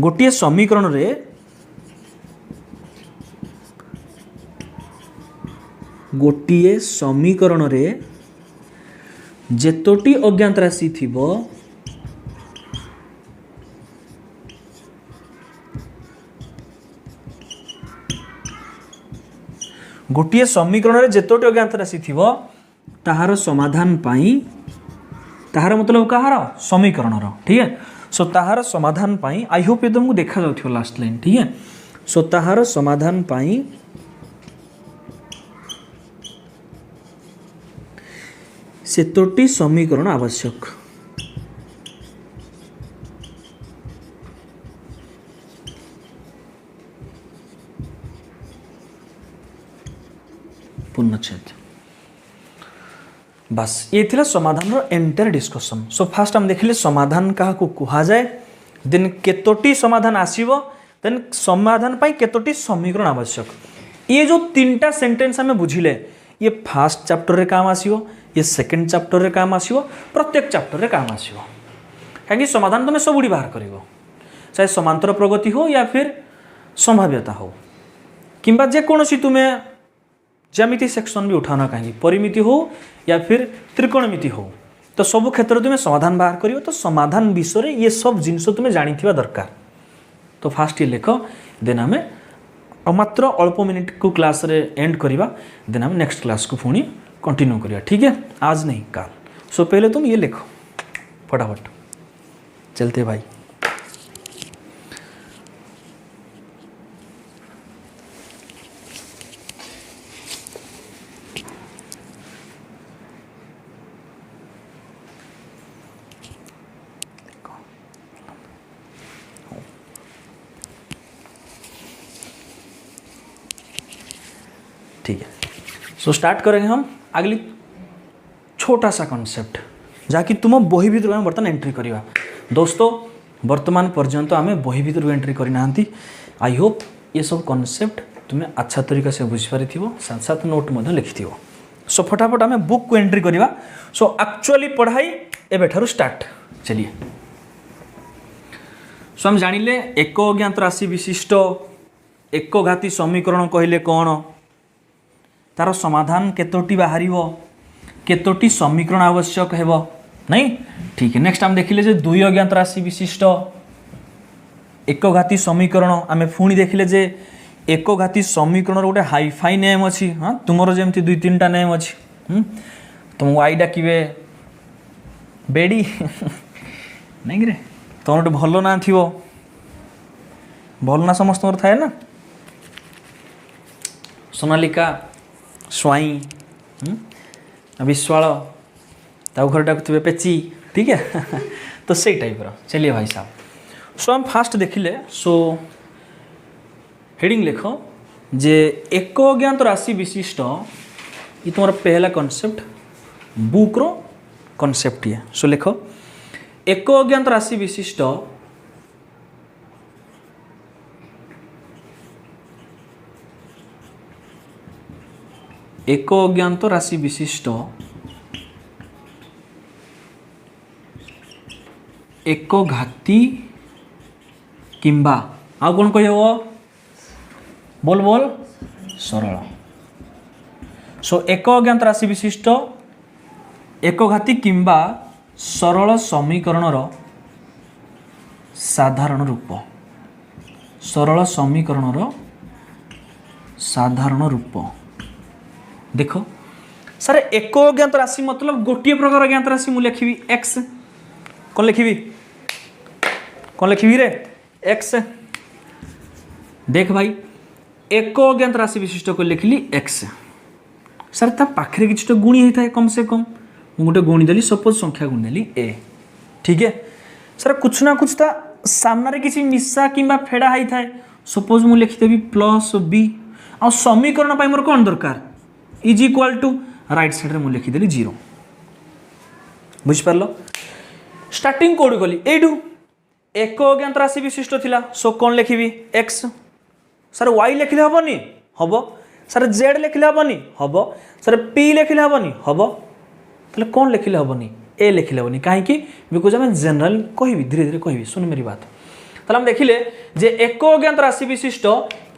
गोटे समीकरण रे गोटे समीकरण रे जेतोटी अज्ञात राशि थिबो गोटे समीकरण रे जेतोटी अज्ञात राशि थिबो ताहार समाधान पाई ताहार मतलब कहार समीकरण रो ठीक है। सो ताहार समाधान पाई आई होप ये तुमको देखा जाउथियो लास्ट लाइन ठीक है। सो ताहार समाधान पाई सेतोटी समीकरण आवश्यक। पूर्णच्छेद बस ये थिला समाधान रो एंटायर डिस्कशन। सो फास्ट हम देखिले समाधान कहा को कुहा जाए देन केतोटी समाधान आसीबो देन समाधान पाई केतोटी समीकरण आवश्यक। ये जो तीनटा सेंटेंस हमें बुझिले ये फास्ट चैप्टर रे काम आसीबो ये सेकंड चैप्टर रे काम आसीबो प्रत्येक चैप्टर रे काम आसीबो काहे समाधान तुम सबुडी बाहर करिवो चाहे समांतर प्रगति हो या फिर संभाव्यता हो किंबा जे कोनोसी तुम्हें ज्यामिति सेक्शन भी उठाना कहीं परिमिति हो या फिर त्रिकोणमिति हो तो सब क्षेत्र तुम्हें समाधान बाहर करियो तो समाधान विषय रे ये सब जिनस तुम्हें जानिथिबा दरकार। तो फास्ट ये लेख देन आम मात्र अल्प मिनिट को क्लास रे एंड करिबा देन आम नेक्स्ट क्लास को पुणी कंटिन्यू करिया ठीक है आज नहीं काल। सो पहले तुम ये लिखो फटाफट चलते भाई। ठीक है सो स्टार्ट करेंगे हम अगली छोटा सा कॉन्सेप्ट जहाँकि तुम बही भितर आम बर्तमान एंट्री करवा। दोस्तों वर्तमान पर्यंत आम बही भितर एंट्री करना आई होप ये सब कॉन्सेप्ट तुम्हें अच्छा तरीका से बुझीपार साथ साथ नोट लिखि। सो फटाफट आम बुक को एंट्री करवा। सो एक्चुअली पढ़ाई एबेठारु स्टार्ट चलिए। सो हम जानिले एक अज्ञात राशि विशिष्ट एक घाती समीकरण कहले कौन तार समाधान केतोटी बाहर केतोटी समीकरण आवश्यक हेब नहीं ठीक है। नेक्स्ट हम देखिले जे दुई अज्ञात राशि विशिष्ट एक घाती समीकरण आम पुणी देखिले जे एक घाती समीकरण गोटे हाईफाई नेम अच्छी हाँ तुमर जमी दुई तीन टा नेम अच्छी तुमको आई डाकिबे बेड़ी नहीं रे तुम गोटे भल ना थी भल ना समस्त थाए ना सोनालिका स्वाई विश्वाल ताऊ घर डाकुवे पेची ठीक है तो से टाइप रो। चलिए भाई साहब सो हम फास्ट देखिले। सो हेडिंग लिख जे एक अज्ञात राशि विशिष्ट ये तुम्हारा पहला कॉन्सेप्ट बुक रो कॉन्सेप्ट ये। सो लिख एक अज्ञात राशि विशिष्ट एक अज्ञात राशि विशिष्ट एक घाती किंबा आ कौन कह बोल बोल सरल। सो एक अज्ञात राशि विशिष्ट एक घाती किंबा सरल समीकरण साधारण रूप सरल समीकरण साधारण रूप। देखो सर एक अज्ञात राशि मतलब गोटे प्रकार अज्ञात राशि मुझे लिखी एक्स कौन लिखी रे एक्स। देख भाई एक अज्ञात राशि विशिष्ट को लिखली एक्स सर ता पाखरे किसी गुणी होता है कम से कम गोटे गुणी देली सपोज संख्या गुणी देली ए ठीक है। सर कुछ ना कुछ ता सामने किसी मिसा किंबा फेड़ा होता है सपोज मुझे लिखिदेवी प्लस बी आ समीकरण पर मोर कौन दरकार is equal to right side रे मुझे लिखिदेली 0 बुझिपार। स्टार्टिंग कौड़ गली एठू एक अज्ञात राशि विशिष्ट थिला सो कौन लिखी एक्स सर वाई लिखले हेबनी हम सर जेड लिखले हेबनी हम सर पी लिखले हेबनी हम ताले कौन लिखले हेबनी ए लिखले हेबनी कहीं बिकज आम जनरल कहि धीरे धीरे कहि सुन मेरी बात ताहले हम देखिले जे एक अज्ञात राशि विशिष्ट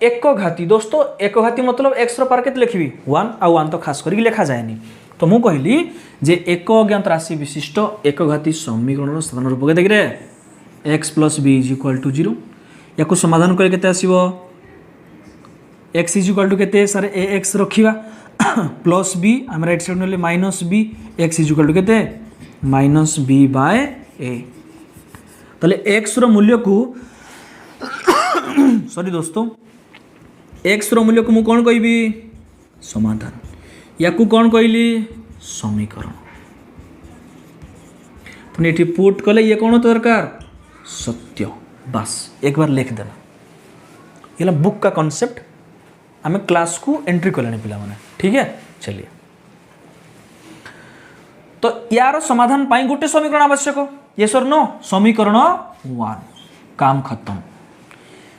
एक घाती। दोस्तों एक घाती मतलब एक्स पार केते लिखबी 1 आ 1 तो खास करके लिखा जाएनी। तो मु कहली जे एक अज्ञात राशि विशिष्ट एक घाती समीकरण साधारण रूप के देखिरे x + b = 0 याकू समाधान करे केते आसीबो x = केते सर ax रखिबा प्लस b हम राइट साइड नेले -b x = केते -b/a। तले x रो मूल्य को सॉरी दोस्तों x रो मूल्य को मु कोन कहबी समाधान याकू कोन कहली समीकरण। तो एठी पुट कले ये कोन दरकार सत्य। बस एक बार लिख देना ये बुक का कॉन्सेप्ट हमें क्लास को एंट्री कले पिला माने ठीक है। चलिए तो यार समाधान पाई गोटे समीकरण आवश्यक यस और नो समीकरण 1 काम खत्म।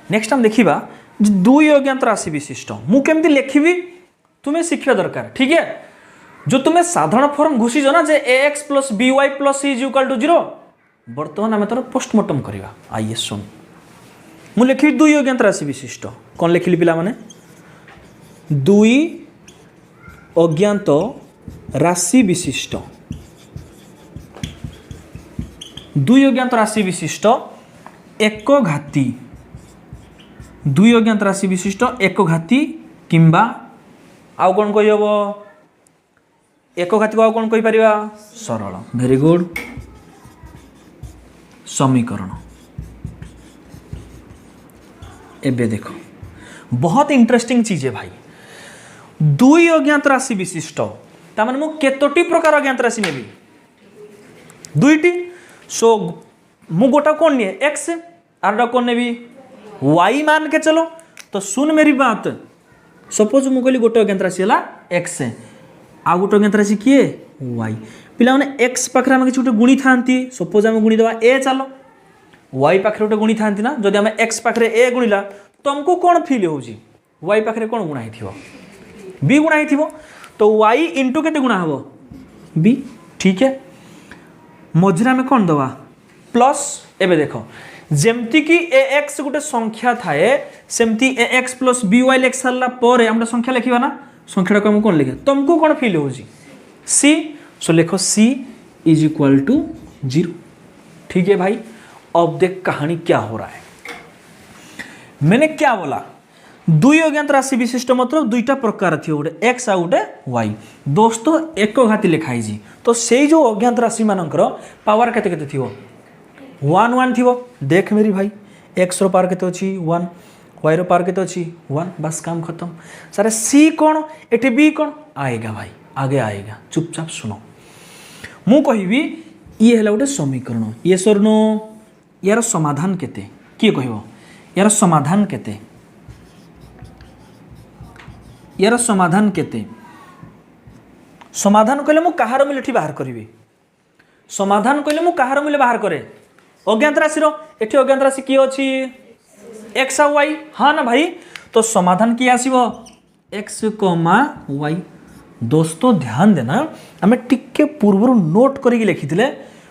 नेक्स्ट हम देखिबा दुई अज्ञात राशि विशिष्ट मु केमती लिखिबी तुम्हें शिक्षा दरकार ठीक है। जो तुम्हें साधारण फॉर्म घुसी ना जे ax + by + c = 0 बर्तमान आम तार पोस्टमार्टम करवा आइए सुन मु लिखी दुई अज्ञात राशि विशिष्ट कौन लिखिली पिला माने दुई अज्ञात राशि विशिष्ट दुई अज्ञात राशि विशिष्ट एक घाती दुई अज्ञात राशि विशिष्ट एक घाती किंबा आउ कौन कही हम एक घाती को आउ कौन कही परिबा सरल। वेरी गुड समीकरण। एबे देखो बहुत इंटरेस्टिंग चीज है भाई दुई अज्ञात राशि विशिष्ट ताମାନେ मु केतोटी प्रकार अज्ञात राशि नेबी दुईटी। सो मु गोटा कौन निये x आरडा कौन नेबी y मान के चलो। तो सुन मेरी बात सपोज मु कहली गोटे अज्ञात राशि हला x आ गोटे अज्ञात राशि किए y पिला माने x पाखरे हम किछि गोटे गुणी थांती सपोज हम गुणी देबा a चलो y पाखरे गोटे गुणी थांती ना जदि हम x पाखरे a गुणिला तो हमको कौन फील होउची y पाखरे कौन गुणा हिथिबो b गुणा हिथिबो। तो y इंटू केते गुणा हबो b ठीक है। मझरा में कौन दवा प्लस एबे देखो जेमती कि ax गोटे संख्या थाए सेमती ax + by लिख सारला पर हम संख्या लिखिबा ना संख्याटा को हम कौन लिखे तुमको कौन फील होउची c। सो लिखो c = 0 ठीक है भाई। अब देख कहानी क्या हो रहा है। मैंने क्या बोला दुई अज्ञात राशि विशिष्ट मतलब दुईटा प्रकार थी गोटे x आ गोटे y। दोस्तों एक घाती लिखाई जी तो से जो अज्ञात राशि मानकर पावर केते केते थिवो 1 1 थिवो। देख मेरी भाई x रो पावर केते अछि 1 y रो पावर केते अछि 1 बस काम खत्म। सारे c कौन एटे b कौन आएगा भाई आगे आएगा चुपचाप सुनो मु कहबी ये हला गोटे समीकरण ये सरनो यार समाधान केते किए कहबो यार समाधान केते यार समाधान केते समाधान कहले मु कहार मूल्य बाहर करी समाधान कहले मु कहार मूल्य बाहर करे अज्ञात राशि रो एठी अज्ञात राशि किए अछि x आ y हाँ ना भाई। तो समाधान किए आसीबो x, y। दोस्तों ध्यान देना आम टिके पूर्व नोट करके लिखिथिले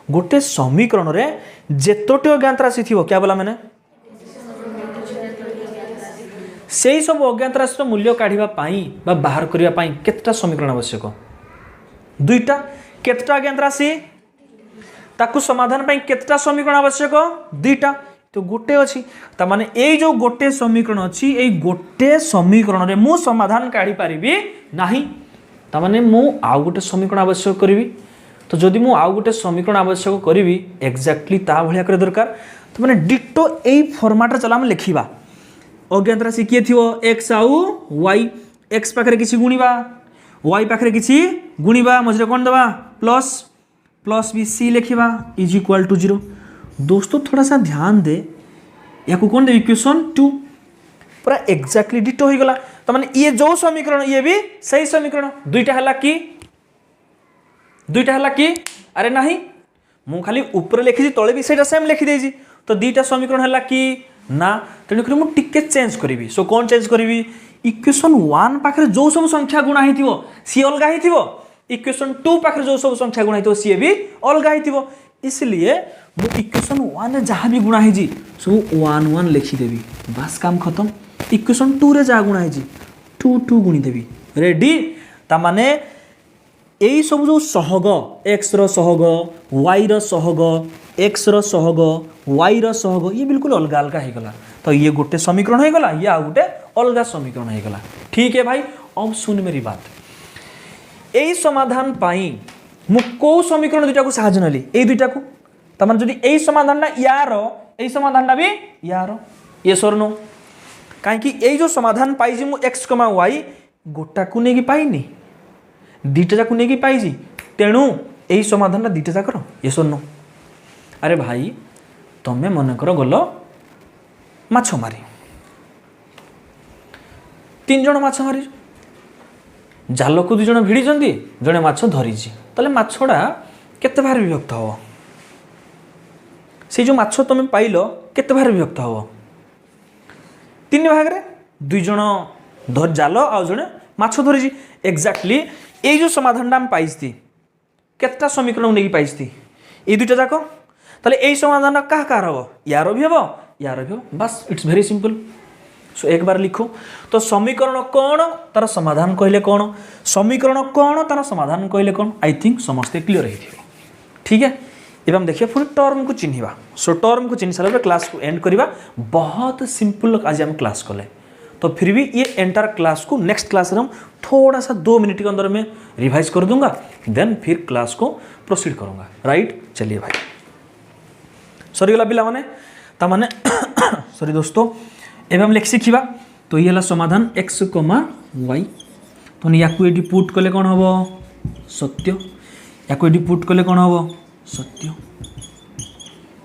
गोटे समीकरण रे जेतोटी अज्ञात राशि थिवो क्या बोला मैंने से सब अज्ञात राशि मूल्य काढ़ा बा बाहर करने केतटा समीकरण आवश्यक दुईटा केतटा अज्ञात राशि ताकू समाधान पाई केतटा समीकरण आवश्यक दुईटा। तो गोटे अच्छी तामाने ए जो गोटे समीकरण अच्छी ए गोटे समीकरण रे मु समाधान काढ़ी पारिबी नाही तामाने मु आउ गोटे समीकरण आवश्यक करिवि। तो जदि मु आउ गोटे समीकरण आवश्यक करिवि एक्जाक्टली ता भलिया करे दरकार तामाने डिटो एई फॉर्मेट रे चला हम लिखिबा अज्ञात राशि किए थिवो x आउ y x पाखरे किछि गुणीबा y पाखरे किछि गुणीबा मझरे कोन दबा प्लस प्लस b c लिखिबा = 0। दोस्तों थोड़ा सा ध्यान दे या को कौन दे इक्वेशन 2 पूरा एक्जाक्टली डिटो हो गला। तो माने ये जो समीकरण ये भी सही समीकरण दुईटा हला कि अरे नहीं मु खाली ऊपर लिखी तले भी सेटा सेम लिखि देजी तो दुईटा समीकरण हला कि ना तेणुक मु टिके चेंज करी। सो कौन चेंज करी इक्वेशन 1 पाखरे जो सब संख्या गुणा हिथिवो सी अलगा हिथिवो इक्वेशन 2 पाखरे जो सब संख्या गुणा हिथिवो सी भी अलगा हिथिवो इसलिए मु इक्वेशन 1 रे जहाँ भी गुणा है सब 1 1 लिखिदेवी बास काम खत्म। इक्वेशन 2 रे जहाँ गुणा है 2 2 गुणीदेवी रेडी। तामाने यही सब जो सहग एक्स रो सहग वाई रो सहग एक्स रो सहग वाई रो सहग ये बिल्कुल अलग अलग हो गला। तो ये गोटे समीकरण हो गला, ये आ गोटे अलग समीकरण हो गला। ठीक है भाई, अब सुन मेरी बात। यही समाधान पाई मु को समीकरण दुईटा को साहाय्य नली ए दुईटा को तमाने जदि एई समाधानटा यार एई समाधानटा भी यार ये सर नो कहीं एई जो समाधान पाई मु एक्स कमा वाई गोटा को नहीं पाइनी दीटा जाक नहीं पाई तेणु यही समाधान दीटा जाकर ये सर नो। अरे भाई तमें मन कर गल माछ मारी 3 जण माछ मारी जाल को 2 जण भिड़ी जड़े माछ धरी ताले माछड़ा केते भार विभक्त हम से जो माछ तुम पाइल केते भार विभक्त हम 3 भाग रे 2 जण धर जाल आ जड़े माछ धरी एक्जाक्टली ये जो समाधान आम पाई केतटा समीकरण नहीं पाई ये दुईटा जाक ताले यही समाधान क्या कार हम यार भी हम यार भी हम बस इट्स वेरी सिंपल। सो एक बार लिखो तो समीकरण कौन तार समाधान कहले कौन समीकरण कौन तार समाधान कहले कौन आई थिंक समस्ते क्लियर है। ठीक है अब हम देखिए पुणी टर्म को चिन्हवा। सो टर्म को चिन्ह सारा क्लास को एंड करवा बहुत सिंपल आज हम क्लास कले तो फिर भी ये एंटायर क्लास को नेक्स्ट क्लास हम थोड़ा सा 2 मिनट के अंदर में रिवाइज कर दूंगा देन फिर क्लास को प्रोसीड करूंगा। राइट चलिए भाई सरीगला पिला माने ता माने सॉरी दोस्तों एवं हम लिख शिखा तो ये है समाधान x कमा y तो या पुट कले कौन हम सत्य या पुट कले कौन हम सत्य।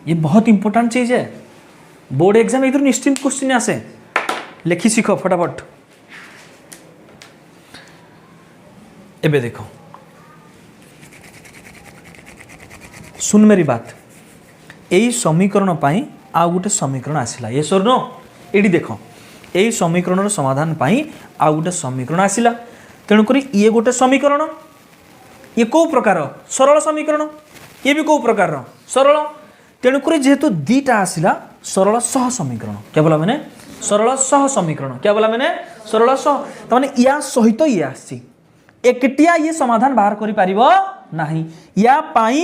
ये बहुत इंपोर्टेंट चीज है बोर्ड एग्जाम इधर निश्चिंत क्वेश्चन आसे लिखी शिख फटाफट। एबे देखो सुन मेरी बात यही समीकरण पाई आ गोटे समीकरण आसिला ये सर नो ये देख यही समीकरण समाधान पाई आ गोटे समीकरण आसिला तेणुक ये गोटे समीकरण ये कौ प्रकार सरल समीकरण ये भी कौ प्रकार सरल तेणुक जेहेतु दीटा आसिला सरल सह समीकरण क्या बोला मैंने सरल सह समीकरण क्या बोला मैंने सरल सह तमाने या सहित ये आसी एकटिया ये समाधान बाहर करि परिबो नाही या पाई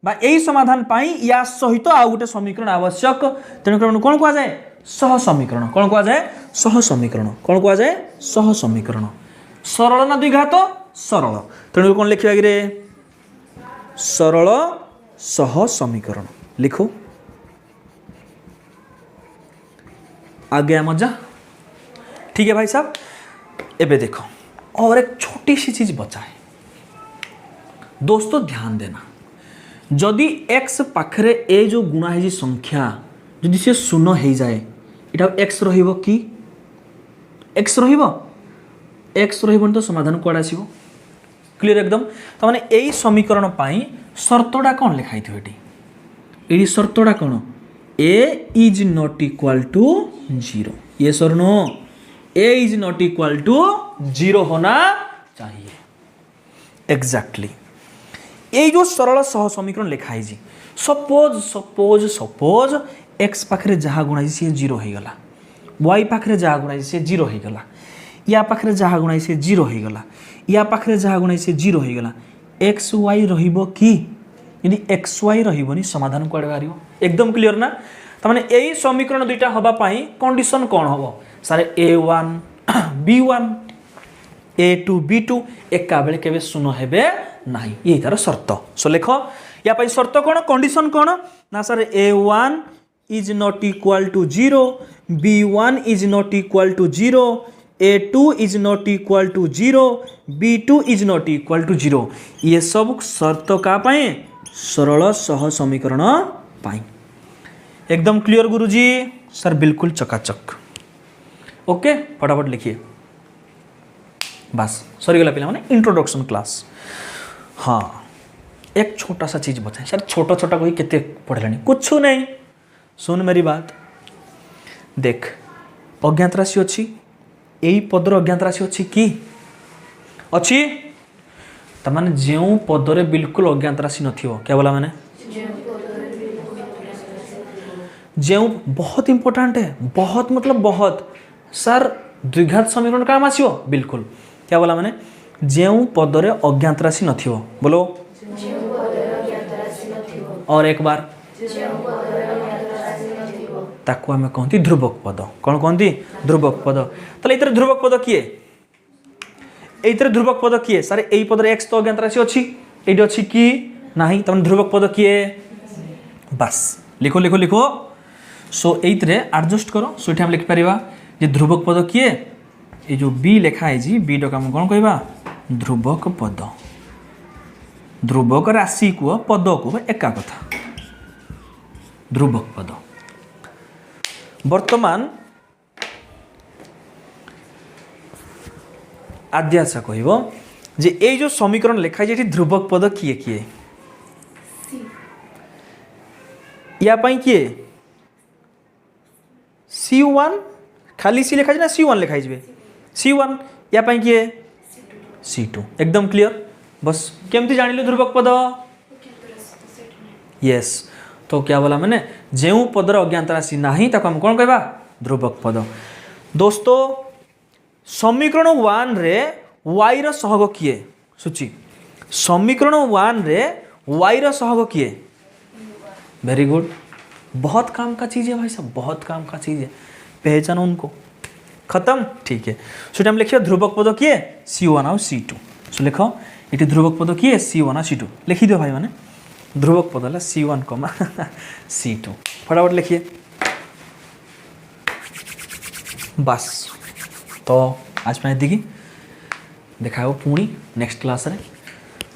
बा यही समाधान पाई या सहित आ गोटे समीकरण आवश्यक तेणुकर कौन कह जाए सह समीकरण कौन कह जाए सह समीकरण कौन कह जाए सह समीकरण सरल ना द्विघात सरल तेणु कौन लिखा कि सरल सह समीकरण लिखो आ गया मजा। ठीक है भाई साहब एबे देखो और एक छोटी सी चीज बचा है दोस्तों ध्यान देना जदि x पाखरे ए जो गुणा है संख्या जदि से शून्य हो जाए इटा x रहिबो कि x रहिबो x रहिबो तो समाधान कोड आसीबो क्लियर एकदम तो माने एई समीकरण पाई शर्तडा कोन लिखाई थियो एडी शर्तडा कोन a is not equal to 0 ये सर नो a is not equal to 0 होना चाहिए एग्जैक्टली ये जो सरल सह समीकरण लिखाई सपोज सपोज सपोज एक्स पाखे जहाँ गुणा सी 0 हो गला वाई पाखे जहाँ गुणा सी 0 हो गला या पाखे जहाँ गुणा सी 0 हो गला या पाखे जहाँ गुणा सी 0 हो गला एक्स वाई रहिबो कि यदि एक्स वाई रहिबोनी समाधान कुआडे बाहरिबो एकदम क्लियर ना तमाने यही समीकरण दुईटा हबा पाई कंडीशन कौन हबो सारे a1 b1 a2 b2 एका बेले केबे शून्य हेबे नहीं ये तार शर्त। सो लेख या पाई शर्त कौन कंडीशन कौन ना sir a1 is not equal to 0 b1 is not equal to 0 a2 is not equal to 0 b2 is not equal to 0 ये सब शर्त का पाए सरल सह समीकरण पाई एकदम क्लियर गुरुजी सर बिल्कुल चकाचक ओके फटाफट लिखिए बस सरीगला पिला माने इंट्रोडक्शन क्लास। हाँ एक छोटा सा चीज बचा सर छोटा छोटा कोई केते पढ़लानी कुछ नहीं सुन मेरी बात देख अज्ञात राशि अच्छी यही पदर अज्ञात राशि अच्छी कि अच्छी तमाने जो पदरे बिल्कुल अज्ञात राशि नथियो क्या बोला मैंने जो बहुत इंपोर्टेंट है, बहुत मतलब बहुत। सर द्विघात समीकरण काम आसियो बिल्कुल। क्या बोला मैंने? जो पदरे अज्ञात राशि नथिबो, बोलो। और एक बार ताको आमे कहती ध्रुवक पद। कौन कहती? ध्रुवक पद। ताले इतरे ध्रुवक पद किए? एइतरे ध्रुवक पद किए? सर एई पदरे एक्स तो अज्ञात राशि अछि, एइडी अछि कि नाही? तमन ध्रुवक पद किए? बस लिखो लिखो लिखो। सो एइतरे एडजस्ट करो। सो एठी हम लिख परिबा जे ध्रुवक पद किए? ए जो बी लिखा है जी, बी डक हम कोन कहबा? ध्रुवक पद। ध्रुवक राशि को पद को एका कथा, ध्रुवक पद। वर्तमान आद्याशा कहबो जे ए जो समीकरण लिखा है ध्रुवक पद किए किए? या पाई किए? C1 खाली सी लिखा है ना, C1 लिखा है C1। या पाई किए? C2। एकदम क्लियर। बस केमती जानिले ध्रुवक पद? यस। तो क्या बोला मैंने? जो पदर अज्ञात राशि नाही ताको हम कौन कहबा? ध्रुवक पद। दोस्तों समीकरण 1 रे y रो सहग किए? सूची समीकरण 1 रे y रो सहग किए? Very good. बहुत काम का चीज है भाई साहब, बहुत काम का चीज है, पहचानो उनको। खत्म? ठीक है। सो हम लिखिए ध्रुवक पद किए? C1 और C2। सो लिखो ये ध्रुवक पद किए? C1 और C2। लिखी दो भाई मैंने ध्रुवक पद है C1, C2। फटाफट लिखिए। बस तो आज मैं देखी दिखाओ पुणी नेक्स्ट क्लास रे।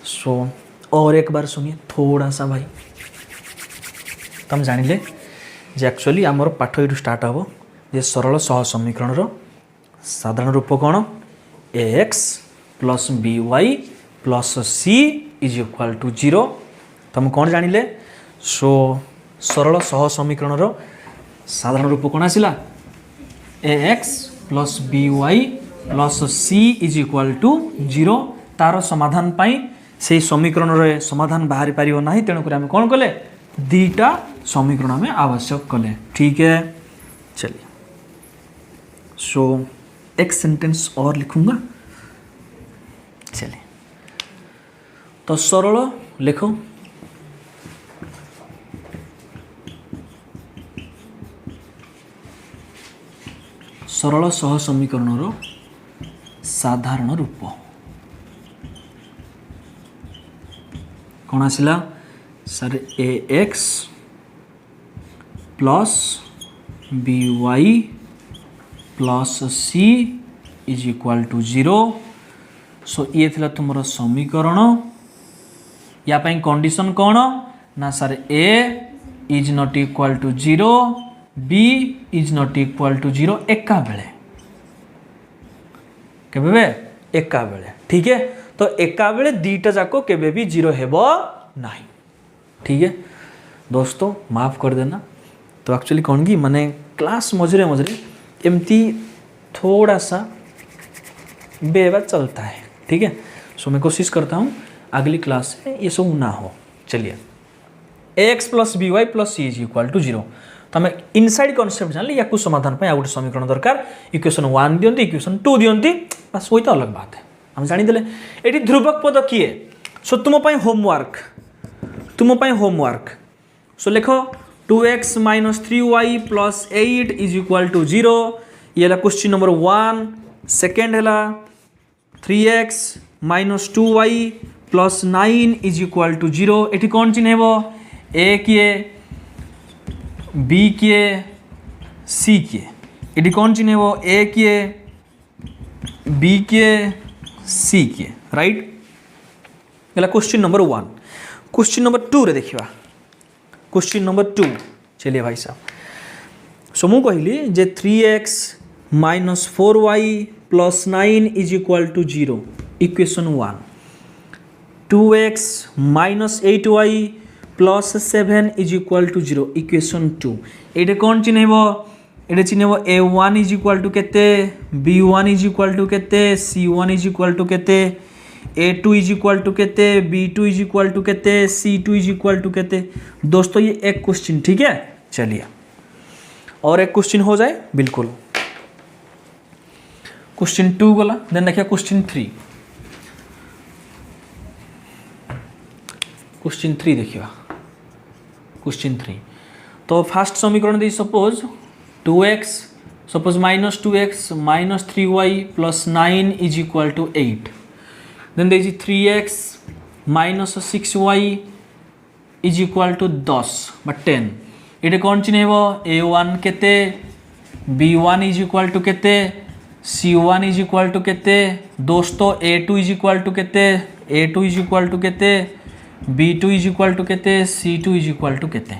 सो और एक बार सुनिए थोड़ा सा भाई, तुम जानिले जे एक्चुअली आमर पाठ ये स्टार्ट हम जे सरल सह समीकरण रो साधारण रूप कौन? ax plus by plus c is equal to 0। तुम कौन जानिले? सो सरल सह समीकरण रो साधारण रूप कौन आसिला? ax plus by plus c is equal to 0। तार समाधान पाई से समीकरण रे समाधान बाहरी पारियो नाही, तेणुक आम कौन कले? दीटा समीकरण में आवश्यक कले। ठीक है, चलिए। सो एक सेंटेंस और लिखूंगा। चलिए तो सरल लिखो सरल सह समीकरण रो साधारण रूप कौन आसिला? Sir ax plus by plus c is equal to 0। So ये थिला तुमरो समीकरण। या पाई कंडीशन कौन ना? Sir a is not equal to 0, b is not equal to 0 एका बेले। केबे बे? एका बेले। ठीक है, तो एका बेले दीटा जाको केबे भी 0 हेबो नहीं। ठीक है दोस्तों, माफ कर देना। तो एक्चुअली कौन की माने क्लास मझरे मझरे एमती थोड़ा सा बेवा चलता है। ठीक है, सो मैं कोशिश करता हूँ अगली क्लास में ये सब ना हो। चलिए ax plus by plus c is equal to 0। तो आम इनसाइड कॉन्सेप्ट जान या कुछ समाधान पर गोटे समीकरण दरकार। इक्वेशन 1 दियंती, इक्वेशन 2 दियंती, बस वही तो अलग बात है, हम जानीदे। ये ध्रुवक पद किए? सो तुम होमवर्क, सो लिखो 2x minus 3y plus 8 is equal to 0। ये क्वेश्चन नंबर 1। सेकेंड है 3x minus 2y plus 9 is equal to 0। ये कौन चिन्ह ए किए, बी किए, सी किए? ये कौन चिन्ह ए किए, बी किए, सी किए? राइट। ये क्वेश्चन नंबर 1। क्वेश्चन नंबर 2 रे देखिए। Question number 2। चलिए भाई साहब, सो मु कहली जे 3x minus 4y plus 9 is equal to 0 equation 1। 2x minus 8y plus 7 is equal to 0 equation 2। ये कौन चिन्ह? ये चिन्ह a1 इज इक्वाल टू केते, b1 इज इक्वाल टू केते, c1 इज इक्वाल टू केते, a2 इज इक्वाल टू केते, b2 is equal to केते, c2 इज इक्वाल टू केते? दोस्तों ये एक क्वेश्चन। ठीक है, चलिए और एक क्वेश्चन हो जाए बिल्कुल। क्वेश्चन 2 गला, देन देखिए क्वेश्चन 3। क्वेश्चन 3 देखिए, क्वेश्चन 3 तो फास्ट समीकरण दे suppose 2x suppose -2x -3y + 9 = 8, then दे 3x -6y = 10 बा 10। ये कौन चिन्ह a1 केते, b1 = केते, c1 = केते, दोस्तों a2 = केते, a2 = केते, b2 = केते, c2 = केते,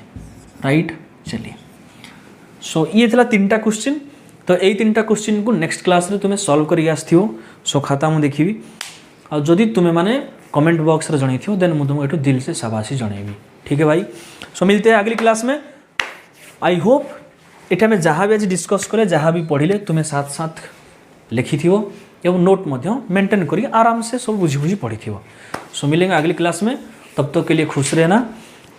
राइट। चलिए सो ये थला 3टा क्वेश्चन। तो यही 3टा क्वेश्चन को नेक्स्ट क्लास रे तुम्हें सॉल्व करी आसथियो। सो खाता मु देखिबी आ जदि तुम्हें माने कमेंट बॉक्स रे जणैथियो देन मु तुमको एटू दिल से शाबाशी जणैबी, ठीक है भाई। सो मिलते हैं अगली क्लास में। आई होप एटा में जहाँ भी आज डिस्कस करे, जहाँ भी पढ़िले तुम्हें साथ साथ लिखिथियो एवं नोट मध्य मेंटेन करी आराम से सब बुझी बुझी पढ़िथियो। सो मिलेंगे अगली क्लास में, तब तक के लिए खुश रहना,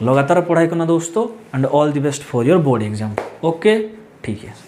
लगातार पढ़ाई करना दोस्तों, and all the best for your board exam. Okay, ठीक है।